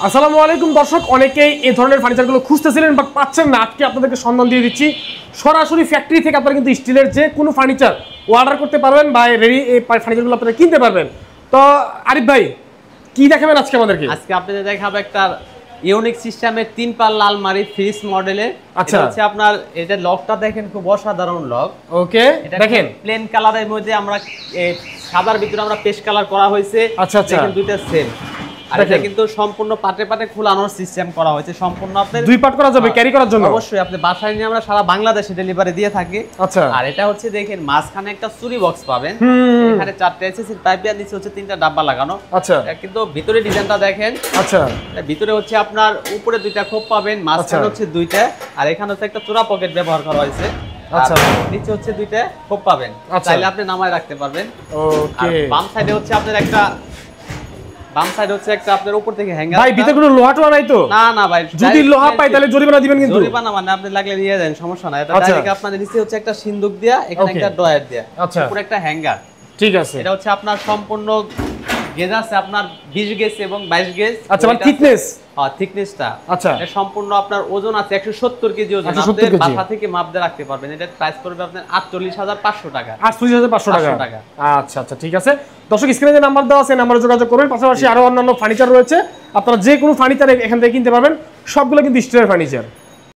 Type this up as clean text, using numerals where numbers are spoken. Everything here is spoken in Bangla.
আসসালামু আলাইকুম দর্শক, অনেকেই এই ধরনের ফার্নিচারগুলো খুঁজতেছিলেন বাট পাচ্ছেন না। আজকে আপনাদেরকে সন্ধান দিয়ে দিচ্ছি। সরাসরি ফ্যাক্টরি থেকে আপনারা কিন্তু স্টিলের যে কোনো ফার্নিচার অর্ডার করতে পারবেন বা রেডি এই ফার্নিচারগুলো আপনারা কিনতে পারবেন। তো আরিফ ভাই, কি দেখাবেন আজকে আমাদেরকে? আজকে আপনাদের দেখাবো একটা ইউনিক সিস্টেমের 3 পাল্লা আলমারি ফ্রিজ মডেলের। আচ্ছা, এটা হচ্ছে আপনার এটা লকটা দেখেন, খুব অসাধারণ লক। ওকে, দেখেন প্লেন কালারের মধ্যে আমরা সাদার ভিতরে আমরা পেস্ট কালার করা হয়েছে। আচ্ছা আচ্ছা, দেখেন দুইটা সেম। আর এটা কিন্তু সম্পূর্ণ পাটে পাটে খোলানোর সিস্টেম করা হয়েছে। সম্পূর্ণ আপনাদের দুই পাট করা যাবে ক্যারি করার জন্য। অবশ্যই আপনি বাসায় নিয়ে আমরা সারা বাংলাদেশে ডেলিভারি দিয়ে থাকি। আচ্ছা, আর এটা হচ্ছে দেখেন মাঝখানে একটা চুরি বক্স পাবেন, এখানে 4টে এসএসসি পাইপ আর নিচে হচ্ছে 3টা ডাব্বা লাগানো। আচ্ছা, কিন্তু ভিতরে ডিজাইনটা দেখেন। আচ্ছা, ভিতরে হচ্ছে আপনার উপরে 2টা খোপ পাবেন, মাঝখানে হচ্ছে 2টা, আর এখানে হচ্ছে একটা চোরা পকেট ব্যবহার করা হয়েছে। আচ্ছা, নিচে হচ্ছে 2টা খোপ পাবেন, চাইলে আপনি নামায় রাখতে পারবেন। ওকে, বাম সাইডে হচ্ছে আপনার একটা আপনার উপর থেকে হ্যাঙ্গার। ভাই ভিতরে কোনো লোহা টোয়া নাই তো? না না ভাই, যদি লোহা পাই তাহলে জরিমানা দিবেন কিন্তু? জরিমানা মানে আপনি লাগলে দিয়ে দেন, সমস্যা নাই। এটা ডাইরেক্ট আপনাদের নিচে হচ্ছে একটা সিন্দুক দেয়া, এখানে একটা ড্রয়ার দেয়া, আচ্ছা, উপরে একটা হ্যাঙ্গার। ঠিক আছে। এটা হচ্ছে আপনার সম্পূর্ণ গেজ আছে আপনার 20 গেজ এবং 22 গেজ। আচ্ছা, মানে থিকনেস? হ্যাঁ, থিকনেসটা। আচ্ছা, এটা সম্পূর্ণ আপনার ওজন আছে 170 কেজি ওজন। আপনি বাসা থেকে মাপ দিয়ে রাখতে পারবেন। এটা প্রাইস পড়বে আপনার 48500 টাকা। 48500 টাকা। আচ্ছা আচ্ছা, ঠিক আছে। দর্শক, স্ক্রিনে যে নাম্বার দেওয়া আছে নাম্বারে যোগাযোগ করবেন। পাশাপাশি আরো অন্যান্য ফার্নিচার রয়েছে, আপনারা যে কোনো ফার্নিচার এখান থেকে কিনতে পারবেন। সবগুলো কিন্তু স্টিলের ফার্নিচার।